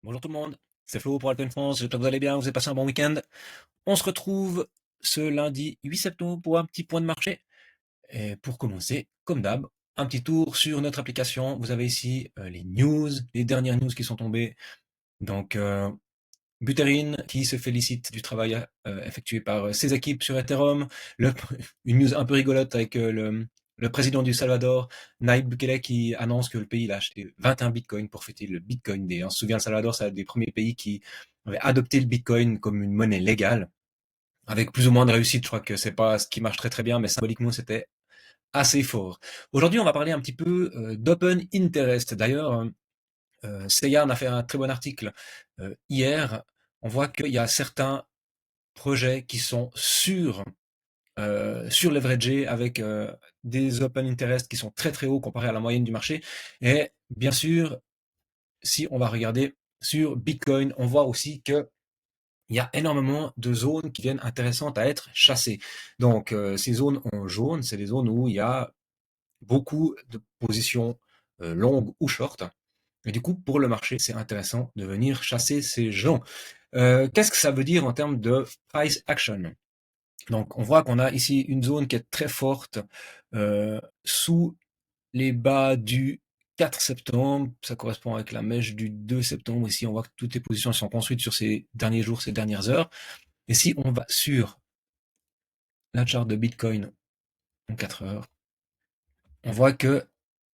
Bonjour tout le monde, c'est Flo pour Alpen France, j'espère que vous allez bien, vous avez passé un bon week-end. On se retrouve ce lundi 8 septembre pour un petit point de marché. Et pour commencer, comme d'hab, un petit tour sur notre application. Vous avez ici les news, les dernières news qui sont tombées. Donc, Buterin qui se félicite du travail effectué par ses équipes sur Ethereum. Le- une news un peu rigolote avec le président du Salvador, Nayib Bukele, qui annonce que le pays a acheté 21 bitcoins pour fêter le Bitcoin Day. On se souvient, le Salvador, c'est un des premiers pays qui avait adopté le Bitcoin comme une monnaie légale, avec plus ou moins de réussite. Je crois que c'est pas ce qui marche très très bien, mais symboliquement, c'était assez fort. Aujourd'hui, on va parler un petit peu d'open interest. D'ailleurs, Seyhan a fait un très bon article hier. On voit qu'il y a certains projets qui sont surleveragés avec des open interest qui sont très très hauts comparés à la moyenne du marché. Et bien sûr, si on va regarder sur Bitcoin, on voit aussi que il y a énormément de zones qui viennent intéressantes à être chassées. Donc, ces zones en jaune, c'est les zones où il y a beaucoup de positions longues ou short. Et du coup, pour le marché, c'est intéressant de venir chasser ces gens. Qu'est-ce que ça veut dire en termes de price action? Donc, on voit qu'on a ici une zone qui est très forte sous les bas du 4 septembre. Ça correspond avec la mèche du 2 septembre. Ici, on voit que toutes les positions sont construites sur ces derniers jours, ces dernières heures. Et si on va sur la charte de Bitcoin en 4 heures, on voit que,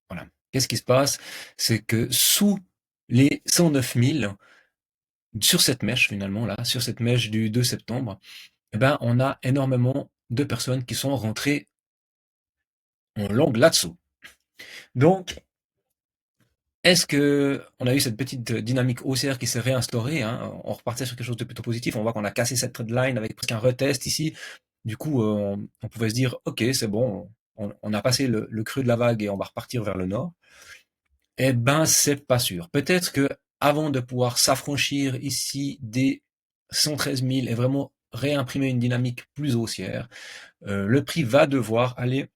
voilà, qu'est-ce qui se passe? C'est que sous les 109 000, sur cette mèche finalement, là, sur cette mèche du 2 septembre, eh ben, on a énormément de personnes qui sont rentrées en long là-dessous. Donc, est-ce que on a eu cette petite dynamique haussière qui s'est réinstaurée, hein? On repartait sur quelque chose de plutôt positif. On voit qu'on a cassé cette trendline avec presque un retest ici. Du coup, on pouvait se dire, ok, c'est bon, on a passé le creux de la vague et on va repartir vers le nord. Eh ben, c'est pas sûr. Peut-être que avant de pouvoir s'affranchir ici des 113 000 et vraiment réimprimer une dynamique plus haussière, le prix va devoir aller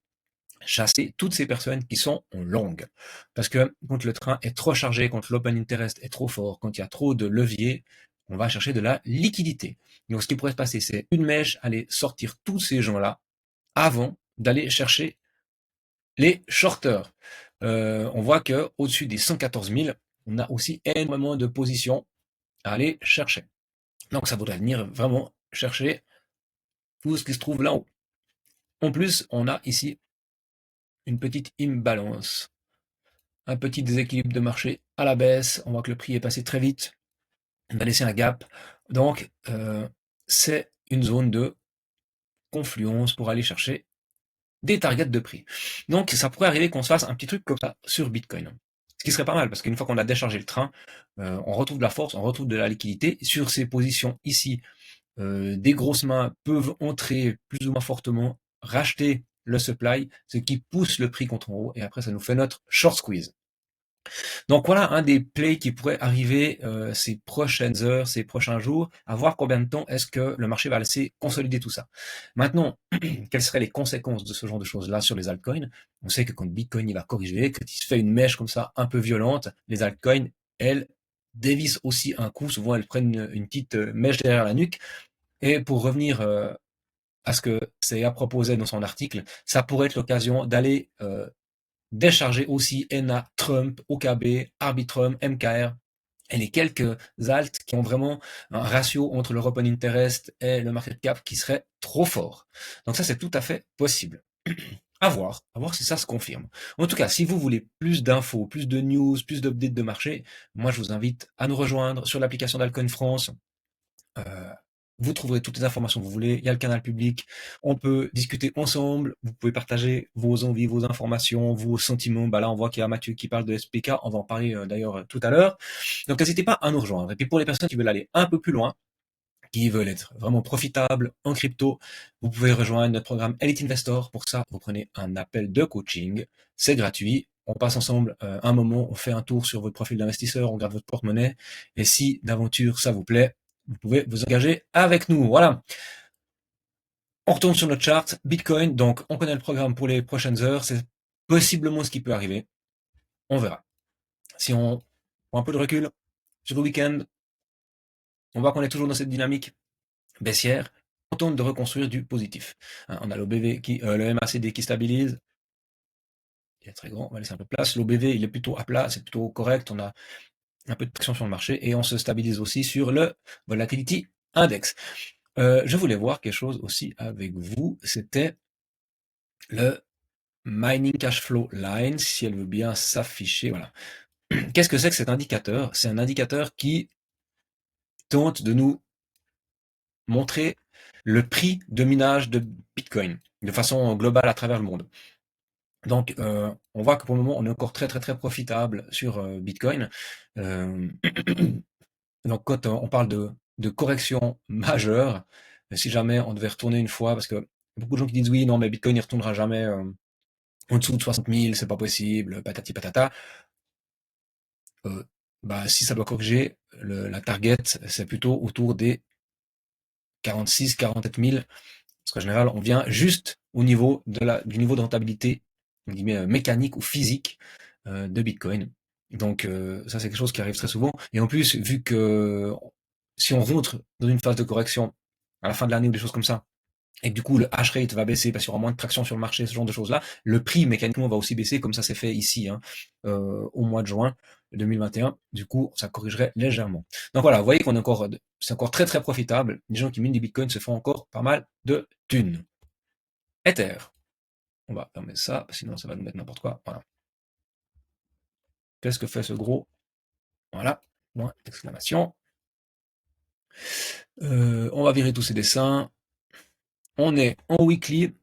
chasser toutes ces personnes qui sont en longue. Parce que quand le train est trop chargé, quand l'open interest est trop fort, quand il y a trop de leviers, on va chercher de la liquidité. Donc ce qui pourrait se passer, c'est une mèche, aller sortir tous ces gens-là avant d'aller chercher les shorters. On voit que au-dessus des 114 000, on a aussi énormément de positions à aller chercher. Donc ça voudrait venir vraiment chercher tout ce qui se trouve là-haut. En plus, on a ici une petite imbalance, un petit déséquilibre de marché à la baisse. On voit que le prix est passé très vite. On a laissé un gap. Donc, c'est une zone de confluence pour aller chercher des targets de prix. Donc, ça pourrait arriver qu'on se fasse un petit truc comme ça sur Bitcoin. Ce qui serait pas mal, parce qu'une fois qu'on a déchargé le train, on retrouve de la force, on retrouve de la liquidité. Sur ces positions ici, des grosses mains peuvent entrer plus ou moins fortement, racheter le supply, ce qui pousse le prix contre en haut, et après ça nous fait notre short squeeze. Donc voilà un des plays qui pourrait arriver ces prochaines heures, ces prochains jours, à voir combien de temps est-ce que le marché va laisser consolider tout ça. Maintenant, quelles seraient les conséquences de ce genre de choses-là sur les altcoins? On sait que quand Bitcoin il va corriger, quand il se fait une mèche comme ça un peu violente, les altcoins, elles, dévissent aussi un coup, souvent elles prennent une petite mèche derrière la nuque. Et pour revenir à ce que CA proposait dans son article, ça pourrait être l'occasion d'aller décharger aussi ENA, Trump, OKB, Arbitrum, MKR et les quelques alts qui ont vraiment un ratio entre le open interest et le market cap qui serait trop fort. Donc ça, c'est tout à fait possible. À voir si ça se confirme. En tout cas, si vous voulez plus d'infos, plus de news, plus d'updates de marché, moi je vous invite à nous rejoindre sur l'application d'Alcoin France. Euh, vous trouverez toutes les informations que vous voulez. Il y a le canal public. On peut discuter ensemble. Vous pouvez partager vos envies, vos informations, vos sentiments. Bah là, on voit qu'il y a Mathieu qui parle de SPK. On va en parler d'ailleurs tout à l'heure. Donc, n'hésitez pas à nous rejoindre. Et puis, pour les personnes qui veulent aller un peu plus loin, qui veulent être vraiment profitables en crypto, vous pouvez rejoindre notre programme Elite Investor. Pour ça, vous prenez un appel de coaching. C'est gratuit. On passe ensemble un moment, on fait un tour sur votre profil d'investisseur, on regarde votre porte-monnaie. Et si d'aventure ça vous plaît, vous pouvez vous engager avec nous. Voilà. On retourne sur notre chart. Bitcoin, donc on connaît le programme pour les prochaines heures. C'est possiblement ce qui peut arriver. On verra. Si on prend un peu de recul, sur le week-end, on voit qu'on est toujours dans cette dynamique baissière. On tente de reconstruire du positif. Hein, on a le MACD qui stabilise. Il est très grand, on va laisser un peu de place. L'OBV, il est plutôt à plat, c'est plutôt correct. On a un peu de pression sur le marché et on se stabilise aussi sur le Volatility Index. Je voulais voir quelque chose aussi avec vous. C'était le Mining Cash Flow Line, si elle veut bien s'afficher. Voilà. Qu'est-ce que c'est que cet indicateur? C'est un indicateur qui tente de nous montrer le prix de minage de Bitcoin de façon globale à travers le monde. Donc, on voit que pour le moment, on est encore très très très profitable sur Bitcoin. Euh, donc, quand on parle de correction majeure, si jamais on devait retourner une fois, parce que beaucoup de gens qui disent oui, non, mais Bitcoin ne retournera jamais en dessous de 60 000, c'est pas possible, patati patata. Euh, Bah, si ça doit corriger, la target, c'est plutôt autour des 46, 47 000. Parce qu'en général, on vient juste au niveau du niveau de rentabilité mécanique ou physique de Bitcoin. Donc ça, c'est quelque chose qui arrive très souvent. Et en plus, vu que si on rentre dans une phase de correction à la fin de l'année ou des choses comme ça, et que du coup le hash rate va baisser parce qu'il y aura moins de traction sur le marché, ce genre de choses-là, le prix mécaniquement va aussi baisser, comme ça s'est fait ici hein, au mois de juin 2021. Du coup, ça corrigerait légèrement. Donc voilà, vous voyez qu'on est encore, c'est encore très très profitable. Les gens qui minent du Bitcoin se font encore pas mal de thunes. Ether. On va fermer ça, sinon ça va nous mettre n'importe quoi. Voilà. Qu'est-ce que fait ce gros? Voilà. Point d'exclamation. On va virer tous ces dessins. On est en weekly.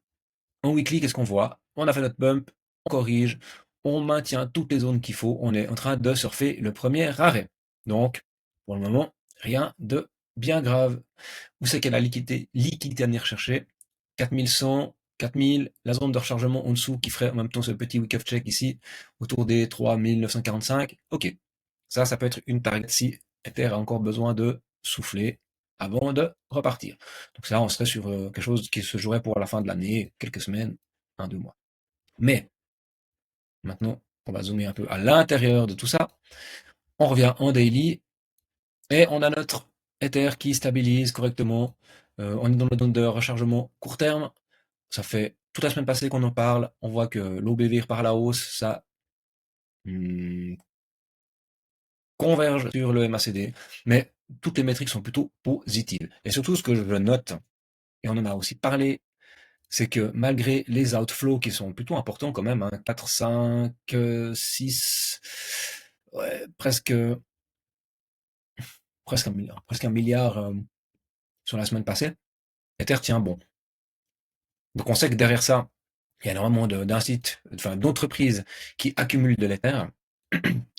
En weekly, qu'est-ce qu'on voit? On a fait notre bump, on corrige, on maintient toutes les zones qu'il faut, on est en train de surfer le premier arrêt. Donc, pour le moment, rien de bien grave. Où c'est qu'il y a la liquidité à venir chercher? 4100, 4000, la zone de rechargement en dessous qui ferait en même temps ce petit week-off check ici, autour des 3945. Ok, ça peut être une target si Ether a encore besoin de souffler avant de repartir. Donc ça, on serait sur quelque chose qui se jouerait pour la fin de l'année, quelques semaines, 1, 2 mois. Mais maintenant, on va zoomer un peu à l'intérieur de tout ça. On revient en daily et on a notre Ether qui stabilise correctement. On est dans le zone de rechargement court terme. Ça fait toute la semaine passée qu'on en parle. On voit que l'OBV repart à la hausse. Ça hmm, converge sur le MACD. Mais toutes les métriques sont plutôt positives. Et surtout, ce que je note, et on en a aussi parlé, c'est que malgré les outflows qui sont plutôt importants quand même, hein, 4, 5, 6, ouais, presque un milliard sur la semaine passée, Ether tient bon. Donc on sait que derrière ça, il y a énormément d'entreprises qui accumulent de l'Ether.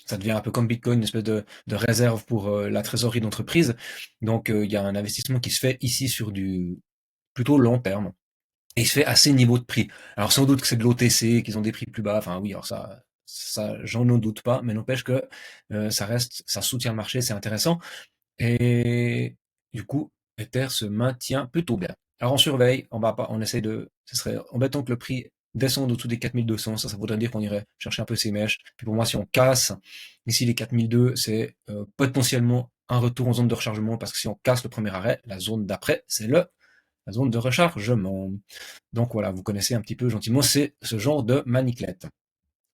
Ça devient un peu comme Bitcoin, une espèce de réserve pour la trésorerie d'entreprise. Donc il y a un investissement qui se fait ici sur du plutôt long terme. Et il se fait à ces niveaux de prix. Alors sans doute que c'est de l'OTC, qu'ils ont des prix plus bas. Enfin oui, alors ça j'en doute pas, mais n'empêche que ça soutient le marché, c'est intéressant. Et du coup, Ether se maintient plutôt bien. Alors on surveille, on va pas, on essaie de, ce serait embêtant que le prix descende au-dessous des 4200, ça voudrait dire qu'on irait chercher un peu ces mèches. Puis pour moi, si on casse ici les 4002, c'est potentiellement un retour en zone de rechargement, parce que si on casse le premier arrêt, la zone d'après, c'est la zone de rechargement. Donc voilà, vous connaissez un petit peu gentiment, c'est ce genre de maniclette.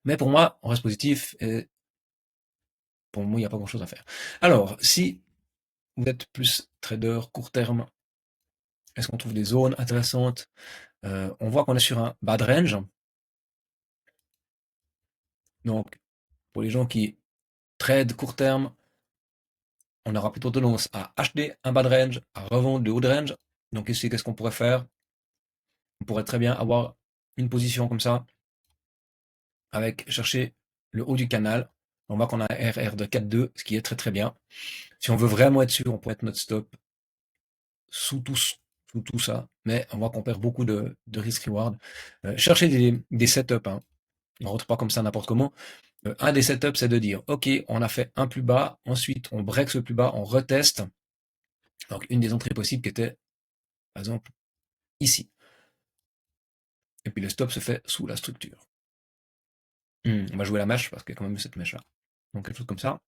Mais pour moi, on reste positif et pour moi, il n'y a pas grand-chose à faire. Alors, si vous êtes plus trader court terme, est-ce qu'on trouve des zones intéressantes? On voit qu'on est sur un bad range. Donc, pour les gens qui trade court terme, on aura plutôt tendance à acheter un bad range, à revendre le haut de range. Donc ici, qu'est-ce qu'on pourrait faire? On pourrait très bien avoir une position comme ça, avec chercher le haut du canal. On voit qu'on a un RR de 4,2, ce qui est très très bien. Si on veut vraiment être sûr, on pourrait être notre stop sous tout ça, mais on voit qu'on perd beaucoup de risk-reward. Chercher des setups, hein. On ne rentre pas comme ça n'importe comment. Un des setups, c'est de dire, OK, on a fait un plus bas, ensuite on break ce plus bas, on reteste. Donc une des entrées possibles qui était, par exemple, ici. Et puis le stop se fait sous la structure. On va jouer la mèche parce qu'il y a quand même cette mèche-là. Donc quelque chose comme ça.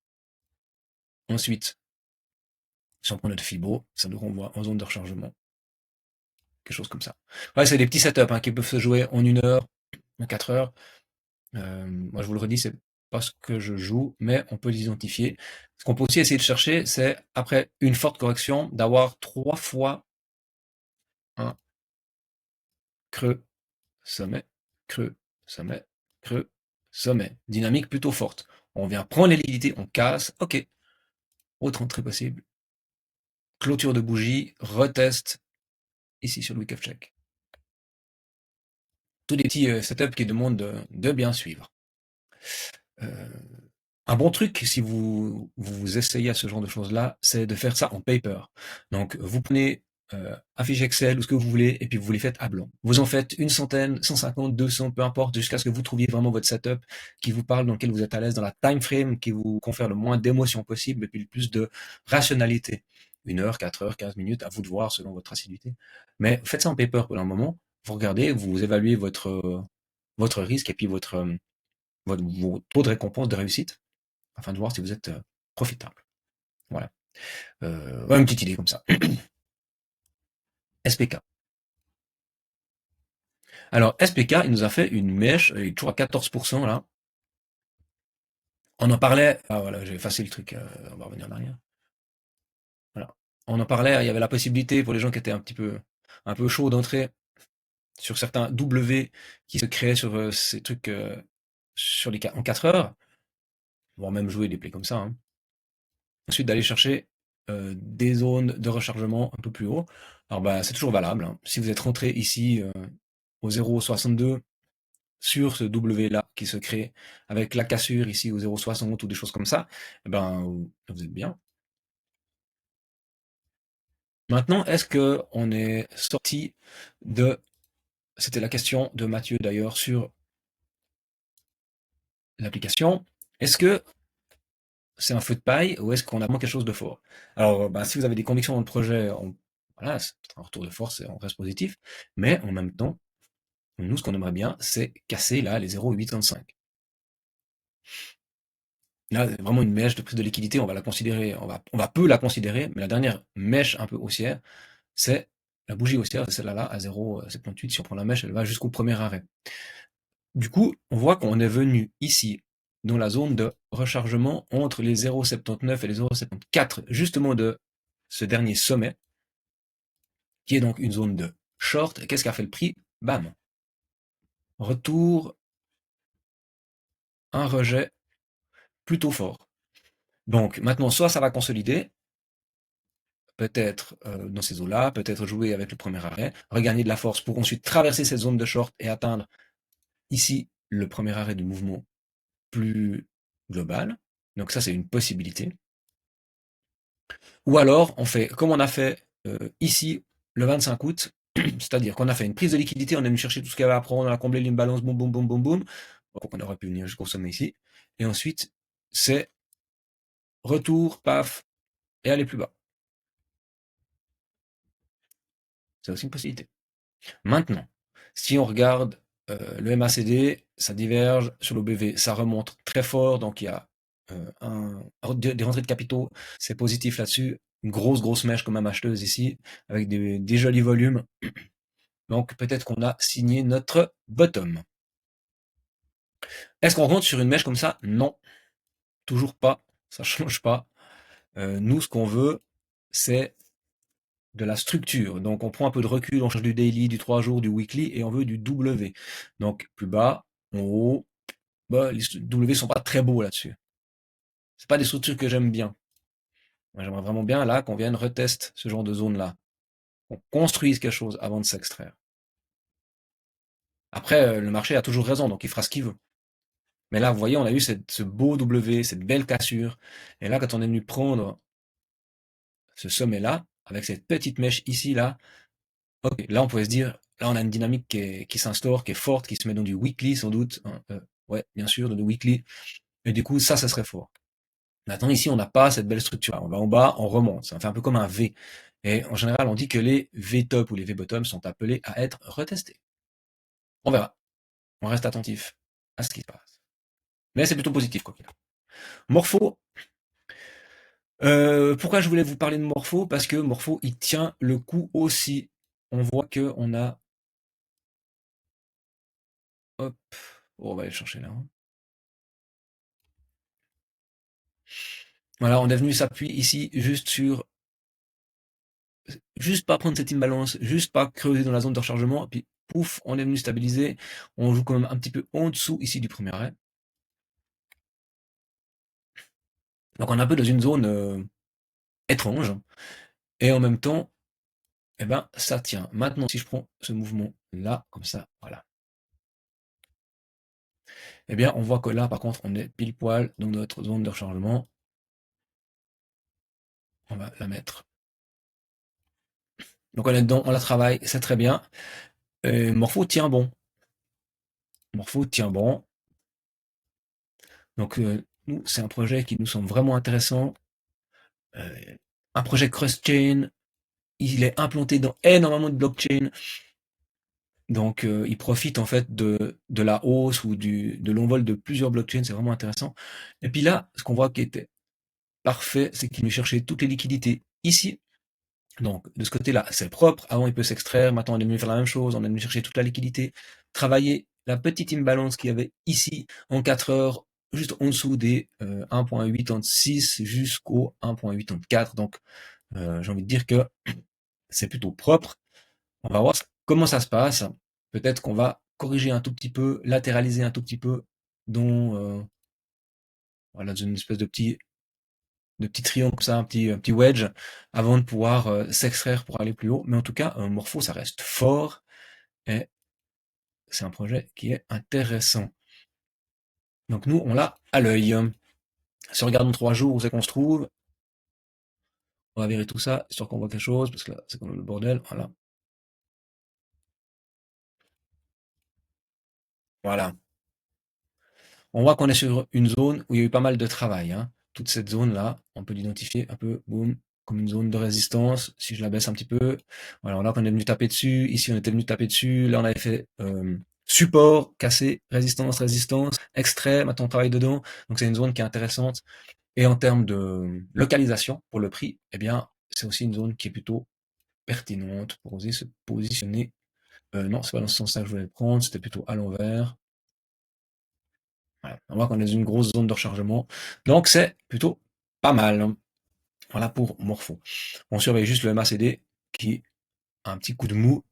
Ensuite, si on prend notre Fibo, ça nous renvoie en zone de rechargement. Quelque chose comme ça. Ouais, c'est des petits setups hein, qui peuvent se jouer en 1 heure, en 4 heures. Moi, je vous le redis, c'est pas ce que je joue, mais on peut l'identifier. Ce qu'on peut aussi essayer de chercher, c'est, après une forte correction, d'avoir 3 fois un creux, sommet, creux, sommet, creux, sommet. Dynamique plutôt forte. On vient prendre les liquidités, on casse, ok. Autre entrée possible. Clôture de bougie, retest, ici sur le week of check. Tous des petits setups qui demandent de bien suivre. Euh, Un bon truc, si vous essayez à ce genre de choses-là, c'est de faire ça en paper. Donc, vous prenez un fichier Excel ou ce que vous voulez, et puis vous les faites à blanc. Vous en faites une centaine, 150, 200, peu importe, jusqu'à ce que vous trouviez vraiment votre setup qui vous parle, dans lequel vous êtes à l'aise, dans la time frame, qui vous confère le moins d'émotions possible, et puis le plus de rationalité. 1 heure, 4 heures, 15 minutes, à vous de voir selon votre assiduité. Mais faites ça en paper pendant un moment, vous regardez, vous évaluez votre risque et puis vos taux de récompense de réussite afin de voir si vous êtes profitable. Voilà. Ouais, une petite idée comme ça. SPK. Alors, SPK, il nous a fait une mèche, il est toujours à 14% là. On en parlait, ah voilà, j'ai effacé le truc, on va revenir en arrière. Voilà. On en parlait, il y avait la possibilité pour les gens qui étaient un peu chauds d'entrer sur certains W qui se créaient sur ces trucs en 4 heures, voire même jouer des plays comme ça. Hein. Ensuite, d'aller chercher des zones de rechargement un peu plus haut. Alors, bah, c'est toujours valable. Hein. Si vous êtes rentré ici au 0,62 sur ce W-là qui se crée avec la cassure ici au 0,60 ou des choses comme ça, eh ben, vous êtes bien. Maintenant, est-ce que on est sorti de... C'était la question de Mathieu d'ailleurs sur l'application. Est-ce que c'est un feu de paille ou est-ce qu'on a vraiment quelque chose de fort? Alors, bah, si vous avez des convictions dans le projet, voilà, c'est un retour de force et on reste positif. Mais en même temps, nous, ce qu'on aimerait bien, c'est casser là les 0,835. Là, vraiment une mèche de prise de liquidité, on va la considérer, on va peu la considérer, mais la dernière mèche un peu haussière, c'est la bougie haussière, c'est celle-là à 0,78. Si on prend la mèche, elle va jusqu'au premier arrêt. Du coup, on voit qu'on est venu ici, dans la zone de rechargement entre les 0,79 et les 0,74, justement de ce dernier sommet, qui est donc une zone de short. Et qu'est-ce qu'a fait le prix? Bam! Retour, un rejet plutôt fort. Donc maintenant, soit ça va consolider, peut-être dans ces eaux-là, peut-être jouer avec le premier arrêt, regagner de la force pour ensuite traverser cette zone de short et atteindre ici le premier arrêt du mouvement plus global. Donc ça, c'est une possibilité. Ou alors, on fait comme on a fait ici le 25 août, c'est-à-dire qu'on a fait une prise de liquidité, on est venu chercher tout ce qu'il y avait à prendre, on a comblé l'imbalance, boum, boum, boum, boum, boum. Donc on aurait pu venir jusqu'au sommet ici. Et ensuite, c'est retour, paf, et aller plus bas. C'est aussi une possibilité. Maintenant, si on regarde le MACD, ça diverge sur l'OBV, ça remonte très fort, donc il y a des rentrées de capitaux, c'est positif là-dessus. Une grosse mèche comme même acheteuse ici, avec des jolis volumes. Donc peut-être qu'on a signé notre bottom. Est-ce qu'on rentre sur une mèche comme ça? Non, toujours pas. Ça change pas. Nous, ce qu'on veut, c'est de la structure. Donc on prend un peu de recul, on cherche du daily, du 3 jours, du weekly, et on veut du W. Donc plus bas, en haut, bah, les W sont pas très beaux là-dessus. C'est pas des structures que j'aime bien. Moi, j'aimerais vraiment bien là qu'on vienne retester ce genre de zone-là. Qu'on construise quelque chose avant de s'extraire. Après, le marché a toujours raison, donc il fera ce qu'il veut. Mais là, vous voyez, on a eu ce beau W, cette belle cassure. Et là, quand on est venu prendre ce sommet-là, avec cette petite mèche ici, là, ok, là, on pouvait se dire, là, on a une dynamique qui s'instaure, qui est forte, qui se met dans du weekly, sans doute. Hein, ouais, bien sûr, dans du weekly. Et du coup, ça serait fort. Maintenant, ici, on n'a pas cette belle structure. On va en bas, on remonte. Ça fait un peu comme un V. Et en général, on dit que les V-top ou les V-bottom sont appelés à être retestés. On verra. On reste attentif à ce qui se passe. Mais c'est plutôt positif, quoi qu'il arrive. Morpho, Pourquoi je voulais vous parler de Morpho? Parce que Morpho, il tient le coup aussi. On voit que on a, hop, oh, on va aller chercher là, hein. Voilà, on est venu s'appuyer ici juste pas prendre cette imbalance, juste pas creuser dans la zone de rechargement, et puis pouf, on est venu stabiliser. On joue quand même un petit peu en dessous ici du premier arrêt. Donc on est un peu dans une zone étrange, et en même temps, eh ben, ça tient. Maintenant, si je prends ce mouvement là, comme ça, voilà, eh bien, on voit que là, par contre, on est pile poil dans notre zone de rechargement. On va la mettre. Donc on est dedans, on la travaille, c'est très bien. Morpho tient bon. Morpho tient bon. Donc nous, c'est un projet qui nous semble vraiment intéressant. Euh, un projet cross-chain. Il est implanté dans énormément de blockchains. Donc il profite en fait de la hausse ou de l'envol de plusieurs blockchains. C'est vraiment intéressant. Et puis là, ce qu'on voit qui était parfait, c'est qu'il nous cherchait toutes les liquidités ici. Donc, de ce côté-là, c'est propre. Avant, il peut s'extraire. Maintenant, on est venu faire la même chose. On est venu chercher toute la liquidité. Travailler la petite imbalance qu'il y avait ici en 4 heures, juste en dessous des 1.86 jusqu'au 1.84. Donc, j'ai envie de dire que c'est plutôt propre. On va voir comment ça se passe. Peut-être qu'on va corriger un tout petit peu, latéraliser un tout petit peu, dont voilà, dans une espèce de petit triangle comme ça, un petit wedge, avant de pouvoir s'extraire pour aller plus haut. Mais en tout cas, Morpho, ça reste fort et c'est un projet qui est intéressant. Donc nous, on l'a à l'œil. Si on regarde dans 3 jours où c'est qu'on se trouve, on va virer tout ça, histoire qu'on voit quelque chose, parce que là, c'est quand même le bordel. Voilà. Voilà. On voit qu'on est sur une zone où il y a eu pas mal de travail, hein. Toute cette zone-là, on peut l'identifier un peu, boum, comme une zone de résistance. Si je la baisse un petit peu, voilà, là, on est venu taper dessus. Ici, on était venu taper dessus. Là, on avait fait support, cassé, résistance, résistance, extrait. Maintenant, on travaille dedans. Donc, c'est une zone qui est intéressante. Et en termes de localisation pour le prix, eh bien, c'est aussi une zone qui est plutôt pertinente pour oser se positionner. Non, c'est pas dans ce sens-là que je voulais le prendre. C'était plutôt à l'envers. Voilà. On voit qu'on est dans une grosse zone de rechargement. Donc c'est plutôt pas mal. Voilà pour Morpho. On surveille juste le MACD qui a un petit coup de mou.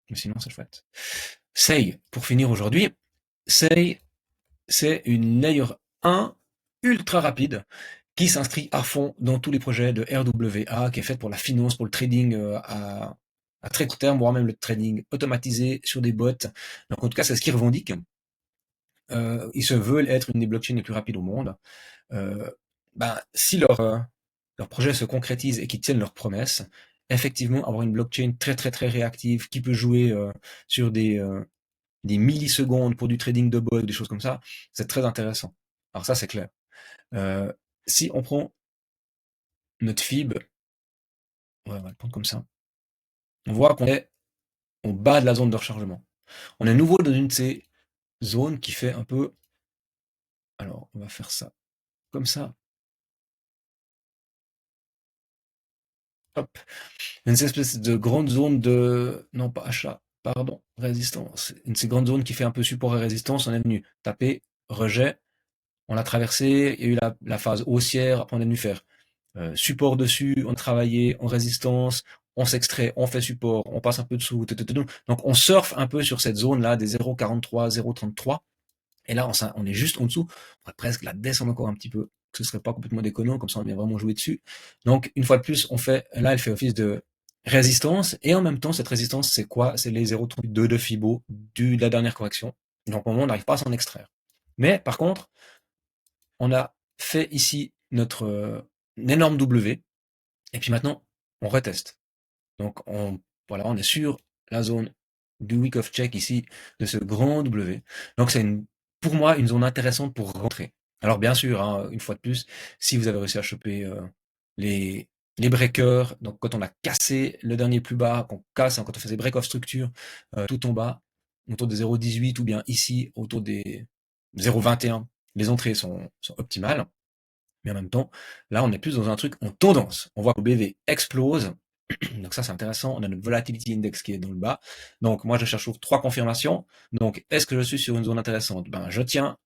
Mais sinon c'est chouette. Sei, pour finir aujourd'hui. Sei, c'est une layer 1 ultra rapide qui s'inscrit à fond dans tous les projets de RWA, qui est faite pour la finance, pour le trading à très court terme, voire même le trading automatisé sur des bots. Donc en tout cas, c'est ce qu'ils revendiquent. Ils se veulent être une des blockchains les plus rapides au monde. Si leur projet se concrétise et qu'ils tiennent leurs promesses, effectivement, avoir une blockchain très très très réactive qui peut jouer sur des millisecondes pour du trading de bot, des choses comme ça, c'est très intéressant. Alors ça, c'est clair. Euh, si on prend notre FIB, ouais, on va le prendre comme ça, on voit qu'on est au bas de la zone de rechargement. On est à nouveau dans une de ces zones qui fait un peu... Alors, on va faire ça comme ça. Hop. Une espèce de grande zone de, non pas achat, pardon, résistance. Une de ces grandes zones qui fait un peu support et résistance. On est venu taper, rejet, on l'a traversé, il y a eu la phase haussière, après on est venu faire support dessus, on travaillait en résistance, on s'extrait, on fait support, on passe un peu dessous, donc on surfe un peu sur cette zone-là des 0,43, 0,33. Et là, on est juste en dessous. On va presque la descendre encore un petit peu. Que ce serait pas complètement déconnant, comme ça on vient vraiment jouer dessus. Donc, une fois de plus, là, elle fait office de résistance. Et en même temps, cette résistance, c'est quoi? C'est les 0,32 de Fibo de la dernière correction. Donc, au moment, on n'arrive pas à s'en extraire. Mais, par contre, on a fait ici notre énorme W. Et puis maintenant, on reteste. Donc, voilà, on est sur la zone du week of check ici, de ce grand W. Donc, c'est pour moi une zone intéressante pour rentrer. Alors, bien sûr, hein, une fois de plus, si vous avez réussi à choper les, les breakers, donc quand on a cassé le dernier plus bas, qu'on casse, hein, quand on fait des break of structure tout en bas, autour des 0,18 ou bien ici, autour des 0,21, les entrées sont optimales. Mais en même temps, là, on est plus dans un truc en tendance. On voit que le BV explose. Donc ça, c'est intéressant. On a notre volatility index qui est dans le bas. Donc moi, je cherche trois confirmations. Donc, est-ce que je suis sur une zone intéressante? Ben, je tiens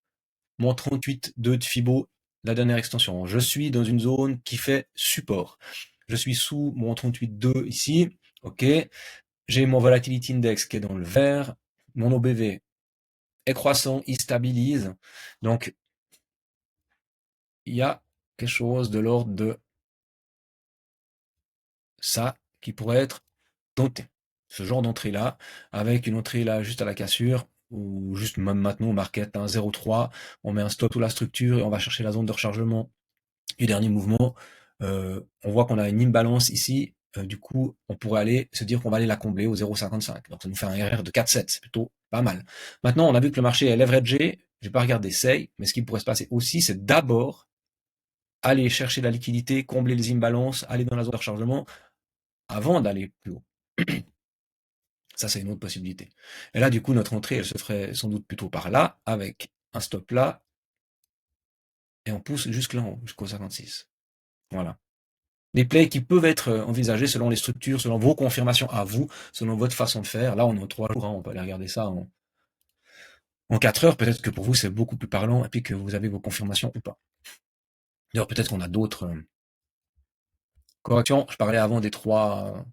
mon 38,2 de Fibo, la dernière extension. Je suis dans une zone qui fait support. Je suis sous mon 38,2 ici. OK. J'ai mon volatility index qui est dans le vert. Mon OBV est croissant, il stabilise. Donc, il y a quelque chose de l'ordre de ça qui pourrait être tenté. Ce genre d'entrée-là, avec une entrée là juste à la cassure, ou juste même maintenant au market 1,03, on met un stop sous la structure et on va chercher la zone de rechargement du dernier mouvement. On voit qu'on a une imbalance ici. Du coup, on pourrait aller se dire qu'on va aller la combler au 0,55. Donc ça nous fait un RR de 4,7. C'est plutôt pas mal. Maintenant, on a vu que le marché est leveragé. Je vais pas regarder sell, mais ce qui pourrait se passer aussi, c'est d'abord aller chercher la liquidité, combler les imbalances, aller dans la zone de rechargement avant d'aller plus haut. Ça, c'est une autre possibilité. Et là, du coup, notre entrée, elle se ferait sans doute plutôt par là, avec un stop là, et on pousse jusque là haut, jusqu'au 56. Voilà. Des plays qui peuvent être envisagés selon les structures, selon vos confirmations à vous, selon votre façon de faire. Là, on est en 3 jours, hein, on peut aller regarder ça en 4 heures. Peut-être que pour vous, c'est beaucoup plus parlant, et puis que vous avez vos confirmations ou pas. D'ailleurs, peut-être qu'on a d'autres corrections. Je parlais avant des 3,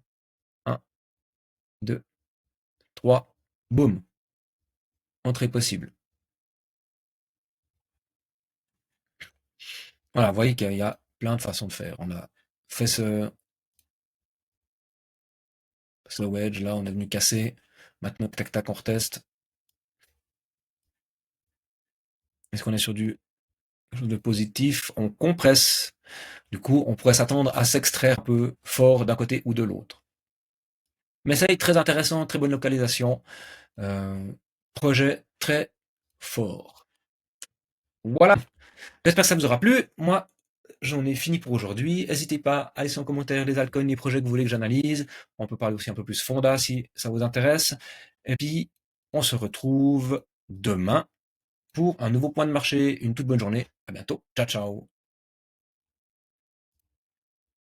1, 2, 3, boum, entrée possible. Voilà, vous voyez qu'il y a plein de façons de faire. On a fait ce wedge, là, on est venu casser. Maintenant, tac-tac, on reteste. Est-ce qu'on est sur du quelque chose de positif? On compresse. Du coup, on pourrait s'attendre à s'extraire un peu fort d'un côté ou de l'autre. Mais ça est très intéressant, très bonne localisation. Projet très fort. Voilà. J'espère que ça vous aura plu. Moi, j'en ai fini pour aujourd'hui. N'hésitez pas à laisser en commentaire les altcoins, les projets que vous voulez que j'analyse. On peut parler aussi un peu plus Fonda si ça vous intéresse. Et puis, on se retrouve demain pour un nouveau point de marché. Une toute bonne journée. À bientôt. Ciao, ciao.